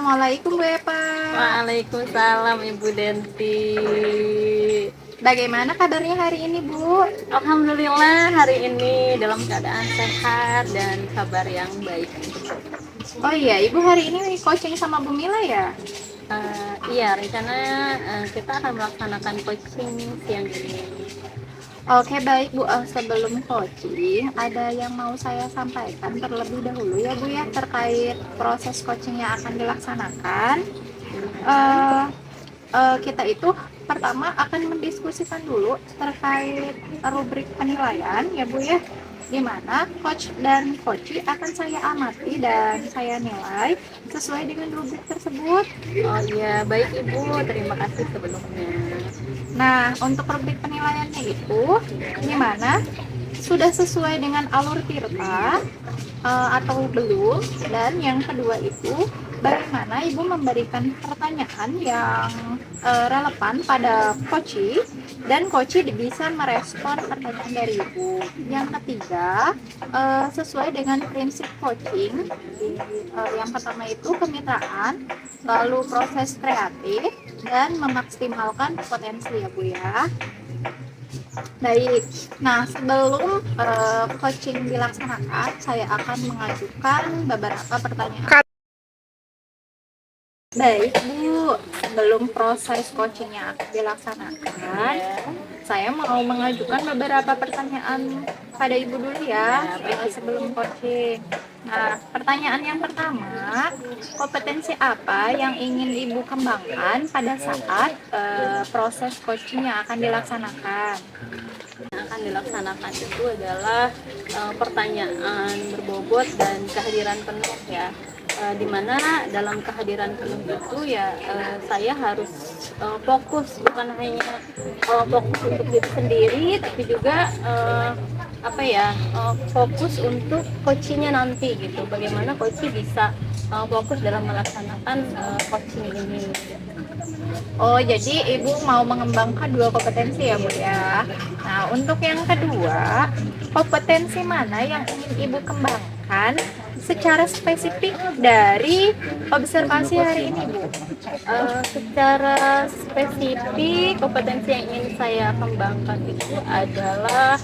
Assalamualaikum Bu Epa. Waalaikumsalam Ibu Denti. Bagaimana kabarnya hari ini Bu? Alhamdulillah hari ini dalam keadaan sehat dan kabar yang baik. Oh iya, Ibu hari ini coaching sama Bu Mila ya? Iya, rencananya kita akan melaksanakan coaching siang ini. Oke baik Bu, sebelum coaching ada yang mau saya sampaikan terlebih dahulu ya Bu ya terkait proses coaching yang akan dilaksanakan. Eh, kita itu pertama akan mendiskusikan dulu terkait rubrik penilaian ya Bu ya, di mana coach dan coachee akan saya amati dan saya nilai sesuai dengan rubrik tersebut. Oh iya, baik Ibu, terima kasih sebelumnya. Nah, untuk rubrik penilaiannya itu gimana? Sudah sesuai dengan alur tirta atau belum? Dan yang kedua itu bagaimana Ibu memberikan pertanyaan yang relevan pada coachee dan coachee bisa merespon pertanyaan dari Ibu. Yang ketiga, sesuai dengan prinsip coaching. Yang pertama itu kemitraan, lalu proses kreatif dan memaksimalkan potensi ya Bu ya. Baik, nah sebelum coaching dilaksanakan, saya akan mengajukan beberapa pertanyaan. Baik Bu, sebelum proses coachingnya akan dilaksanakan, saya mau mengajukan beberapa pertanyaan pada Ibu dulu ya, sebelum coaching. Nah, pertanyaan yang pertama, kompetensi apa yang ingin Ibu kembangkan pada saat proses coaching yang akan dilaksanakan? Yang akan dilaksanakan itu adalah pertanyaan berbobot dan kehadiran penuh ya. Dimana dalam kehadiran penuh itu ya saya harus fokus, bukan hanya fokus untuk diri sendiri, tapi juga fokus untuk coachingnya nanti gitu. Bagaimana coaching bisa fokus dalam melaksanakan coaching ini. Oh, jadi Ibu mau mengembangkan dua kompetensi ya Bu ya. Nah, untuk yang kedua, kompetensi mana yang ingin Ibu kembangkan secara spesifik dari observasi hari ini Bu? Secara spesifik kompetensi yang ingin saya kembangkan itu adalah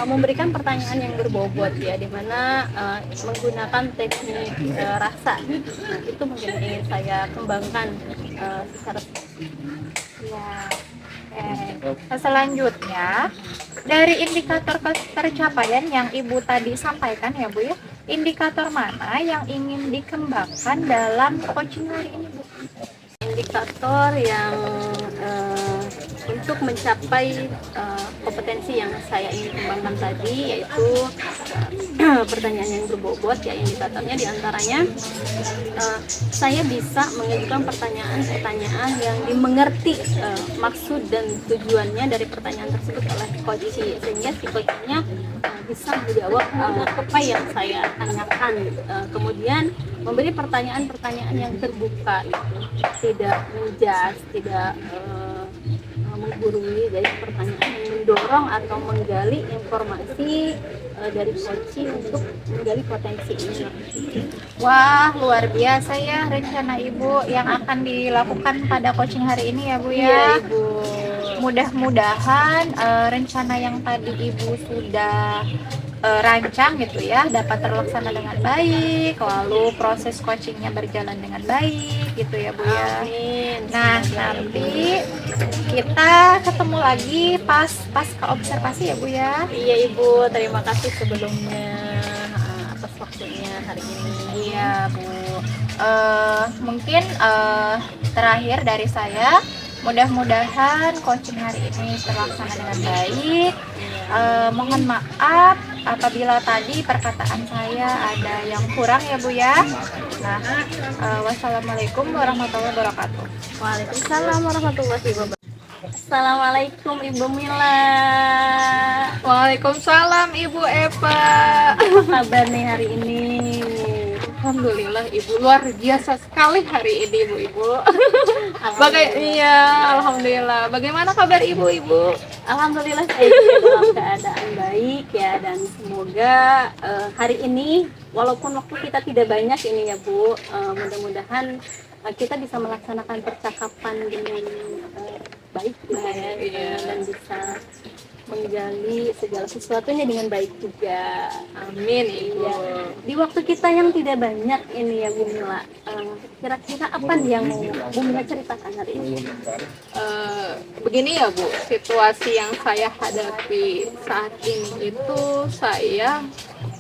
memberikan pertanyaan yang berbobot ya, dimana menggunakan teknik rasa. Nah, itu mungkin ingin saya kembangkan secara Ya. Nah, selanjutnya dari indikator tercapaian yang Ibu tadi sampaikan ya Bu ya, indikator mana yang ingin dikembangkan dalam coaching hari ini Bu? indikator yang untuk mencapai kompetensi yang saya ingin kembangkan tadi, yaitu pertanyaan yang berbobot ya. Indikatornya diantaranya saya bisa mengajukan pertanyaan-pertanyaan yang dimengerti maksud dan tujuannya dari pertanyaan tersebut oleh coachee, sehingga si coachee-nya bisa menjawab apa yang saya tanyakan. Kemudian memberi pertanyaan-pertanyaan yang terbuka, tidak menjas, tidak menggurui, dari pertanyaan yang mendorong atau menggali informasi dari coaching untuk menggali potensi ini. Wah, luar biasa ya rencana Ibu yang akan dilakukan pada coaching hari ini ya Bu ya. Iya, Ibu. Mudah-mudahan rencana yang tadi Ibu sudah rancang gitu ya dapat terlaksana dengan baik, lalu proses coachingnya berjalan dengan baik gitu ya Bu ya. Amin. Nah, nanti kita ketemu lagi pas ke observasi ya Bu ya. Iya Ibu, terima kasih sebelumnya atas waktunya hari ini. Iya Bu. Mungkin terakhir dari saya, mudah-mudahan coaching hari ini terlaksana dengan baik. Mohon maaf apabila tadi perkataan saya ada yang kurang ya Bu ya. Nah, wassalamualaikum warahmatullahi wabarakatuh. Waalaikumsalam warahmatullahi wabarakatuh. Assalamualaikum Ibu Mila. Waalaikumsalam Ibu Eva. Apa kabar nih hari ini? Alhamdulillah Ibu, luar biasa sekali hari ini Ibu. Iya, alhamdulillah. Bagaimana kabar Ibu? Alhamdulillah saya juga dalam keadaan baik ya, dan semoga hari ini walaupun waktu kita tidak banyak ini ya Bu, mudah-mudahan kita bisa melaksanakan percakapan dengan baik gitu ya, dan bisa menggali segala sesuatunya dengan baik juga. Amin Ibu. Ya. Di waktu kita yang tidak banyak ini ya Bu Mila, kira-kira apa nih yang mau Bu Mila ceritakan hari ini? Begini ya Bu, situasi yang saya hadapi saat ini itu saya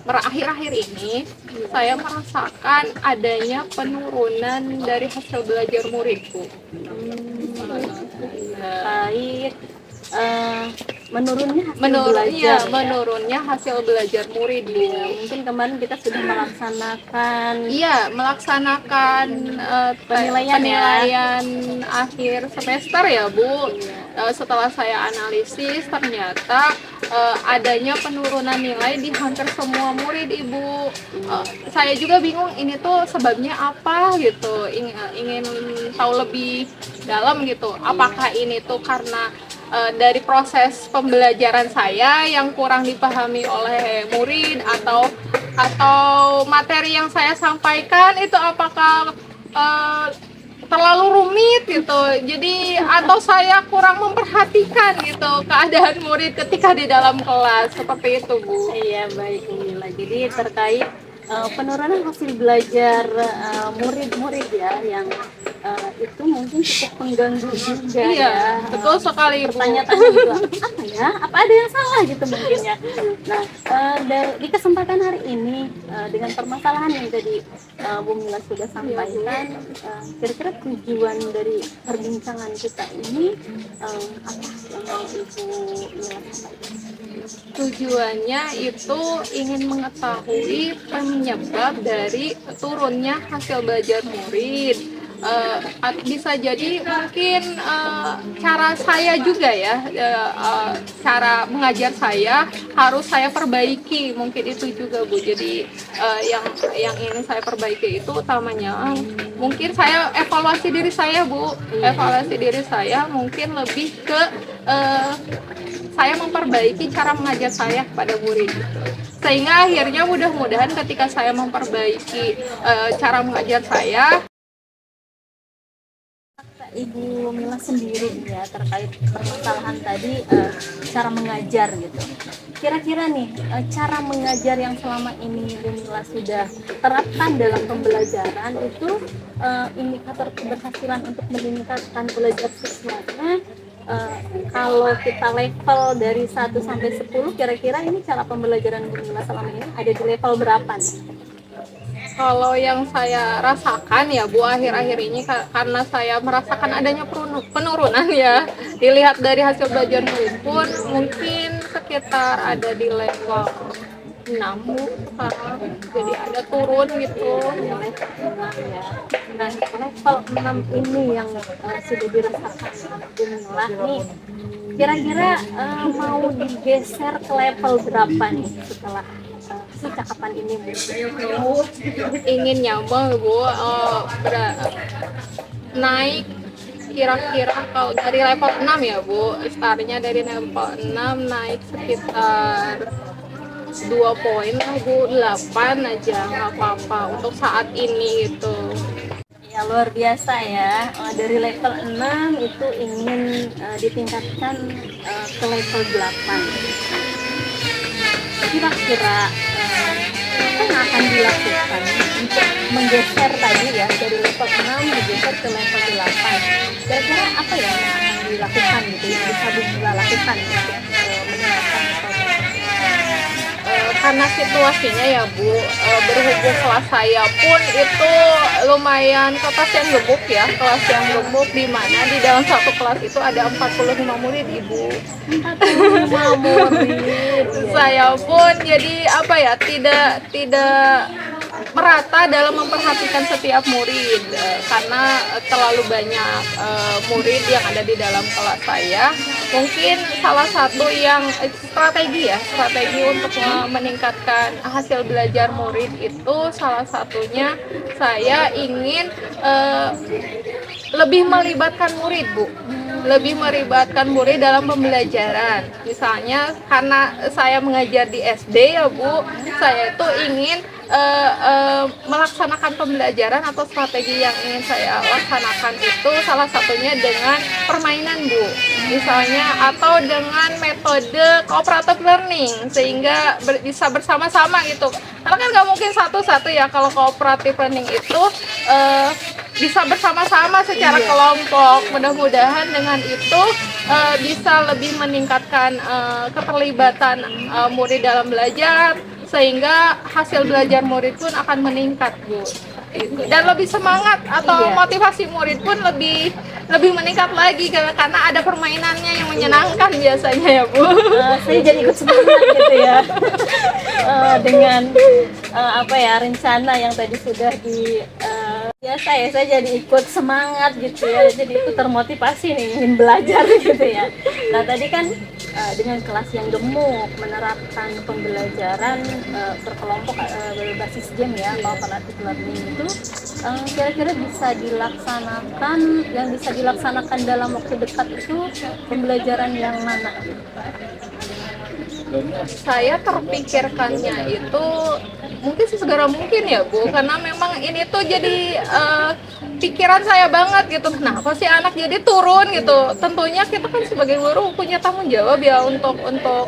akhir-akhir ini saya merasakan adanya penurunan dari hasil belajar muridku. Baik, menurunnya hasil belajar. Menurunnya hasil belajar murid Bu. Ya, mungkin kemarin kita sudah melaksanakan Melaksanakan penilaian akhir semester ya Bu. Setelah saya analisis ternyata adanya penurunan nilai di hampir semua murid Ibu. Saya juga bingung ini tuh sebabnya apa gitu. Ingin tahu lebih dalam gitu. Apakah ini tuh karena dari proses pembelajaran saya yang kurang dipahami oleh murid atau materi yang saya sampaikan itu apakah terlalu rumit gitu, jadi atau saya kurang memperhatikan gitu keadaan murid ketika di dalam kelas, seperti itu Bu. Iya, baik Bu Mila. Jadi terkait penurunan hasil belajar murid-murid ya, yang itu mungkin cukup mengganggu juga Iya, ya. betul sekali Bu. Pertanyaan juga apa ya? Apa ada yang salah gitu mungkin ya. Nah, di kesempatan hari ini dengan permasalahan yang tadi Bu Mila sudah sampaikan, kira-kira tujuan dari perbincangan kita ini apa yang mau Ibu Mila sampaikan? Tujuannya itu ingin mengetahui penyebab dari turunnya hasil belajar murid. Bisa jadi mungkin cara saya juga ya, cara mengajar saya harus saya perbaiki, mungkin itu juga Bu. Jadi yang ingin saya perbaiki itu utamanya mungkin saya evaluasi diri saya Bu, evaluasi diri saya mungkin lebih ke saya memperbaiki cara mengajar saya kepada murid gitu. Sehingga akhirnya mudah-mudahan ketika saya memperbaiki cara mengajar saya, Ibu Mila sendiri ya terkait permasalahan tadi, cara mengajar gitu. Kira-kira nih cara mengajar yang selama ini Ibu Mila sudah terapkan dalam pembelajaran itu indikator keberhasilan untuk meningkatkan belajar siswanya, kalau kita level dari 1 sampai 10, kira-kira ini cara pembelajaran Bu Mila selama ini ada di level berapa nih? kalau yang saya rasakan ya Bu akhir-akhir ini karena saya merasakan adanya penurunan ya, dilihat dari hasil belajar murid pun mungkin sekitar ada di level 6 Bu sekarang, jadi ada turun gitu. Ya. Nah, level 6 ini yang sudah dirasakan Bu Mila nih, kira-kira mau digeser ke level berapa nih setelah percakapan ini Bu? Ingin nyambung Bu, naik kira-kira kalau dari level 6 ya Bu, startnya dari level 6 naik sekitar 2 poin lah Bu, 8 aja nggak apa-apa untuk saat ini gitu. Ya luar biasa ya, dari level 6 itu ingin ditingkatkan ke level 8. Kira-kira apa yang akan dilakukan untuk menggeser tadi ya dari level 6 digeser ke level 8? Kira-kira apa ya yang akan dilakukan gitu, yang bisa Bu Mila lakukan untuk meningkatkan level 8? Karena situasinya ya Bu, berhubung kelas saya pun itu lumayan kelas yang gemuk ya, kelas yang gemuk di mana di dalam satu kelas itu ada 45 murid Ibu. 45 murid. Saya pun jadi apa ya, tidak merata dalam memperhatikan setiap murid karena terlalu banyak murid yang ada di dalam kelas saya. Mungkin salah satu yang strategi untuk meningkatkan hasil belajar murid itu salah satunya saya ingin lebih melibatkan murid Bu, lebih melibatkan murid dalam pembelajaran. Misalnya karena saya mengajar di SD ya Bu, saya itu ingin melaksanakan pembelajaran atau strategi yang ingin saya laksanakan itu salah satunya dengan permainan, Bu. Misalnya atau dengan metode cooperative learning sehingga bisa bersama-sama gitu. Karena kan nggak mungkin satu-satu ya, kalau cooperative learning itu bisa bersama-sama secara kelompok. Mudah-mudahan dengan itu bisa lebih meningkatkan keterlibatan murid dalam belajar, sehingga hasil belajar murid pun akan meningkat, Bu. Dan lebih semangat atau motivasi murid pun lebih meningkat lagi karena ada permainannya yang menyenangkan biasanya ya, Bu. Saya jadi ikut semangat gitu ya. Dengan apa ya, rencana yang tadi sudah biasa ya, saya jadi ikut semangat gitu ya, jadi ikut termotivasi nih ingin belajar gitu ya. Nah tadi kan dengan kelas yang gemuk menerapkan pembelajaran berkelompok berbasis game ya, cooperative learning itu kira-kira bisa dilaksanakan dalam waktu dekat itu pembelajaran yang mana? Saya terpikirkannya itu mungkin sesegera mungkin ya, Bu, karena memang ini tuh jadi pikiran saya banget gitu. Kenapa sih anak jadi turun gitu? Tentunya kita kan sebagai guru punya tanggung jawab ya untuk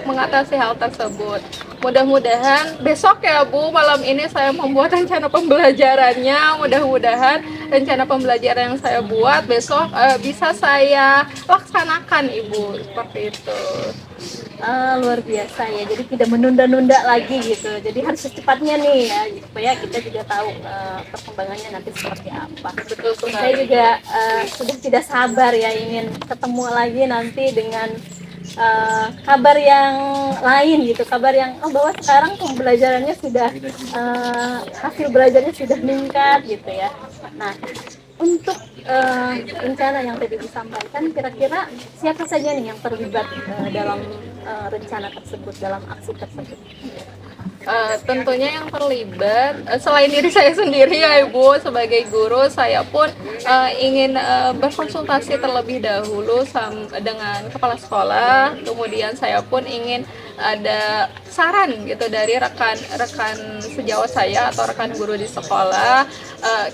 mengatasi hal tersebut. Mudah-mudahan besok ya, Bu, malam ini saya membuat rencana pembelajarannya. Mudah-mudahan rencana pembelajaran yang saya buat besok bisa saya laksanakan, Ibu, seperti itu. Luar biasa ya, jadi tidak menunda-nunda lagi gitu, jadi harus secepatnya nih ya, supaya kita juga tahu perkembangannya nanti seperti apa. Betul sekali. Saya juga sudah tidak sabar ya ingin ketemu lagi nanti dengan kabar yang lain gitu, kabar yang bahwa sekarang pembelajarannya sudah hasil belajarnya sudah meningkat gitu ya. Nah untuk rencana yang tadi disampaikan, kira-kira siapa saja nih yang terlibat dalam rencana tersebut, dalam aksi tersebut? Tentunya yang terlibat selain diri saya sendiri ya, Ibu, sebagai guru saya pun ingin berkonsultasi terlebih dahulu dengan kepala sekolah, kemudian saya pun ingin ada saran gitu dari rekan sejawat saya atau rekan guru di sekolah,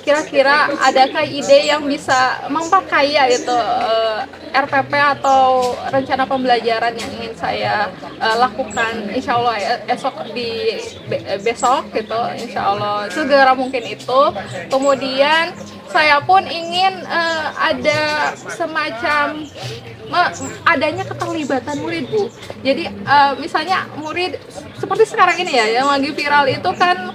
kira-kira adakah ide yang bisa memperkaya itu RPP atau rencana pembelajaran yang ingin saya lakukan, insya Allah besok gitu, insya Allah segera mungkin itu. Kemudian saya pun ingin ada semacam adanya keterlibatan murid, Bu. Jadi misalnya murid seperti sekarang ini ya yang lagi viral itu kan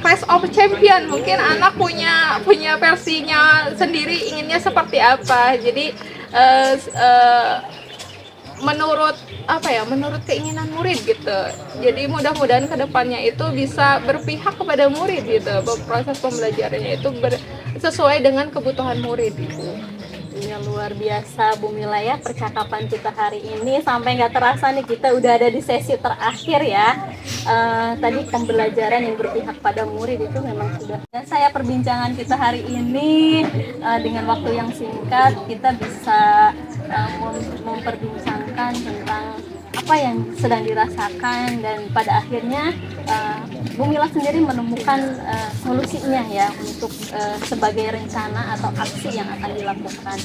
Clash of Champion, mungkin anak punya versinya sendiri inginnya seperti apa. Jadi menurut keinginan murid gitu. Jadi mudah-mudahan kedepannya itu bisa berpihak kepada murid gitu. Proses pembelajarannya itu sesuai dengan kebutuhan murid gitu. Ya, luar biasa Bu Mila ya, percakapan kita hari ini sampai nggak terasa nih kita udah ada di sesi terakhir ya. Tadi pembelajaran yang berpihak pada murid itu memang sudah. Dan saya perbincangan kita hari ini dengan waktu yang singkat kita bisa memperbincangkan tentang apa yang sedang dirasakan, dan pada akhirnya Bu Mila sendiri menemukan solusinya ya untuk sebagai rencana atau aksi yang akan dilakukan.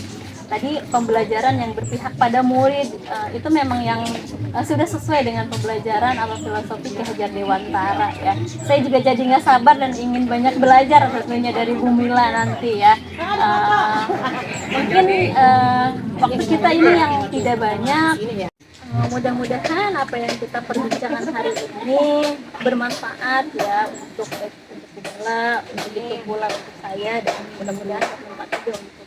Tadi pembelajaran yang berpihak pada murid itu memang yang sudah sesuai dengan pembelajaran atau filosofi Ki Hajar Dewantara ya. Saya juga jadi nggak sabar dan ingin banyak belajar tentunya dari Bu Mila nanti ya. Mungkin waktu kita ini yang tidak banyak. Mudah-mudahan apa yang kita perbincangkan hari ini bermanfaat ya untuk Bu Mila, begitu pula untuk saya, dan mudah-mudahan bermanfaat juga untuk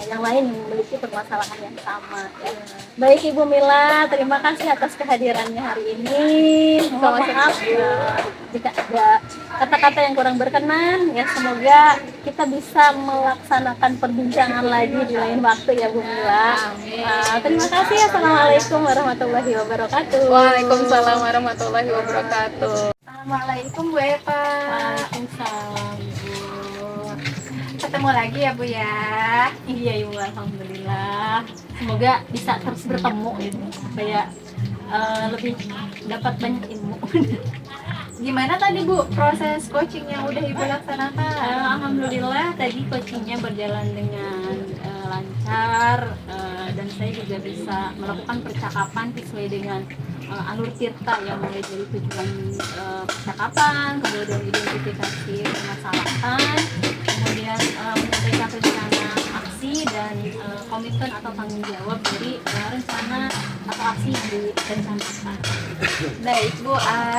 yang lain yang memiliki permasalahan yang sama ya. Baik Ibu Mila, terima kasih atas kehadirannya hari ini. Mohon maaf jika ada kata-kata yang kurang berkenan ya, semoga kita bisa melaksanakan perbincangan lagi di lain waktu ya Bu Mila. Terima kasih. Assalamualaikum warahmatullahi wabarakatuh. Waalaikumsalam warahmatullahi wabarakatuh. Assalamualaikum Bu Eva. Waalaikumsalam Bu. Ketemu lagi ya Bu ya. Iya Ibu, alhamdulillah. Semoga bisa terus bertemu gitu, supaya lebih dapat banyak ilmu. Gimana tadi Bu proses coaching yang udah Ibu laksanakan? Alhamdulillah tadi coachingnya berjalan dengan lancar, dan saya juga bisa melakukan percakapan sesuai dengan alur tirta yang mulai dari tujuan percakapan, kemudian identifikasi permasalahan, kemudian menyampaikan rencana aksi dan komitmen atau tanggung jawab dari rencana atau aksi yang direncanakan. Baik Bu,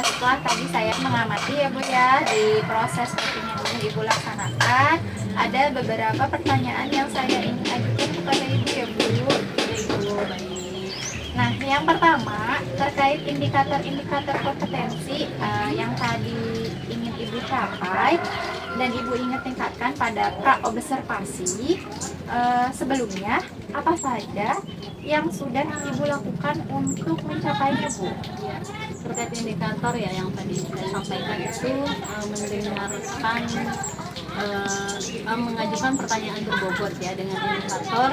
setelah tadi saya mengamati ya Bu ya di proses coaching yang udah Ibu laksanakan, ada beberapa pertanyaan yang saya ingin ajukan kepada Ibu ya Bu. Nah, yang pertama terkait indikator-indikator kompetensi yang tadi ingin Ibu capai dan Ibu ingat tingkatkan pada pra-observasi. Sebelumnya, apa saja yang sudah Ibu lakukan untuk mencapainya Bu? Ya, terkait indikator ya yang tadi saya sampaikan itu mendengarkan, mengajukan pertanyaan berbobot ya dengan indikator,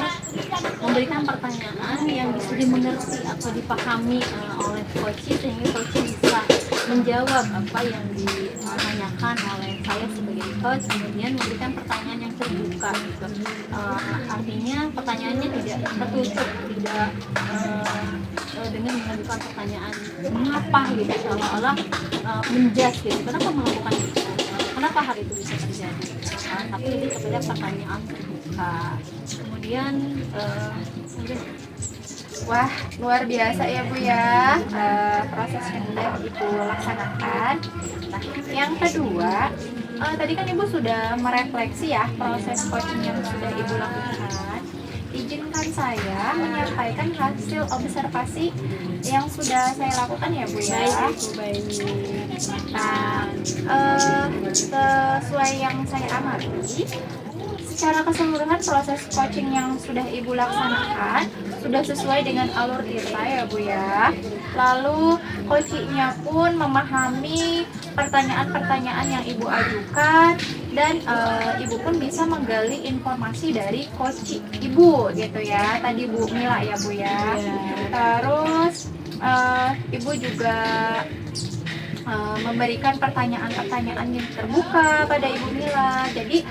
memberikan pertanyaan yang bisa dimengerti atau dipahami oleh coach sehingga coach bisa menjawab apa yang ditanyakan oleh saya sebagai coach, kemudian memberikan pertanyaan yang terbuka gitu. Artinya pertanyaannya tidak tertutup, tidak dengan mengajukan pertanyaan mengapa gitu seolah-olah menjudge gitu, kenapa melakukan itu, kenapa hal itu bisa terjadi, tapi ini kepada pertanyaan terbuka. Kemudian Wah, luar biasa ya Bu ya proses yang sudah Ibu laksanakan. Nah, yang kedua, tadi kan Ibu sudah merefleksi ya proses coaching yang sudah Ibu lakukan. Izinkan saya menyampaikan hasil observasi yang sudah saya lakukan ya Bu ya. baik. Nah, sesuai yang saya amati, secara keseluruhan proses coaching yang sudah Ibu laksanakan sudah sesuai dengan alur tirta ya Bu ya. Lalu coachingnya pun memahami pertanyaan-pertanyaan yang Ibu ajukan dan Ibu pun bisa menggali informasi dari coach Ibu gitu ya. Tadi Bu Mila ya Bu ya. Terus Ibu juga memberikan pertanyaan-pertanyaan yang terbuka pada Ibu Mila. Jadi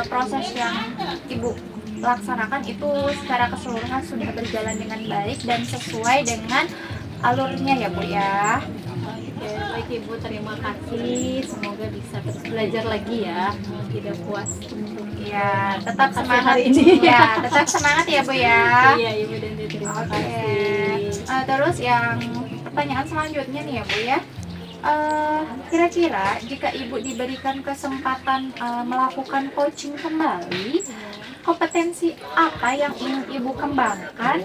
proses yang Ibu laksanakan itu secara keseluruhan sudah berjalan dengan baik dan sesuai dengan alurnya ya Bu ya. Oke, baik Ibu, terima kasih. Semoga bisa terus belajar lagi ya. Tidak puas untuk Ya, tetap hasil semangat hari ini. ya, tetap semangat ya Bu ya. Iya Ibu dan Dede, terima Oke. kasih. Terus yang pertanyaan selanjutnya nih ya Bu ya. Kira-kira jika Ibu diberikan kesempatan melakukan coaching kembali, kompetensi apa yang ingin Ibu kembangkan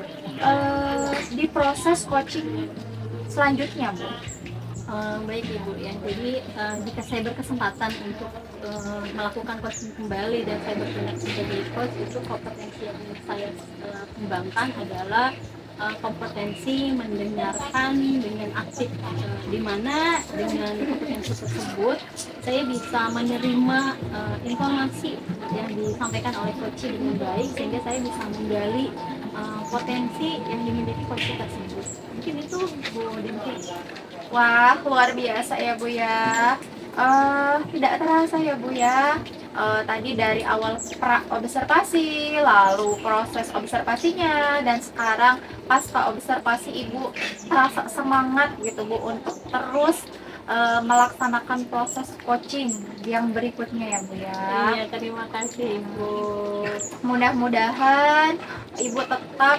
di proses coaching selanjutnya Bu? Baik Ibu ya, jadi jika saya berkesempatan untuk melakukan coaching kembali dan saya bertindak sebagai coach, itu kompetensi yang ingin saya kembangkan adalah kompetensi mendengarkan dengan aktif, di mana dengan kompetensi tersebut saya bisa menerima informasi yang disampaikan oleh coach dengan baik sehingga saya bisa menggali potensi yang dimiliki coach tersebut. Mungkin itu Bu Dinti. Wah, luar biasa ya Bu ya. Tidak terasa ya Bu ya. Tadi dari awal pra-observasi, lalu proses observasinya, dan sekarang pasca observasi Ibu terasa semangat gitu Bu untuk terus melaksanakan proses coaching yang berikutnya ya Bu ya. Iya, terima kasih Ibu. Mudah-mudahan Ibu tetap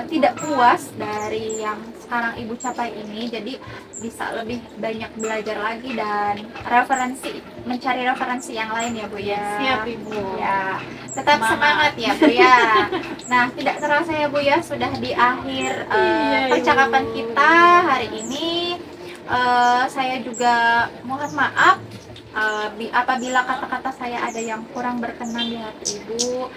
tidak puas dari yang sekarang Ibu capai ini, jadi bisa lebih banyak belajar lagi dan mencari referensi yang lain ya Bu ya. Siap Ibu. Ya, tetap semangat ya Bu ya. Nah, tidak terasa ya Bu ya, sudah di akhir Iya, percakapan Ibu. kita hari ini. Saya juga mohon maaf apabila kata-kata saya ada yang kurang berkenan di hati Ibu.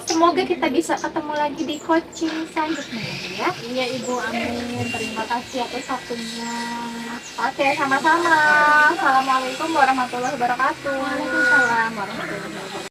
Semoga kita bisa ketemu lagi di coaching selanjutnya ya. Iya Ibu, amin. Terima kasih atas waktunya. Oke, sama-sama. Assalamualaikum warahmatullahi wabarakatuh. Waalaikumsalam warahmatullahi wabarakatuh.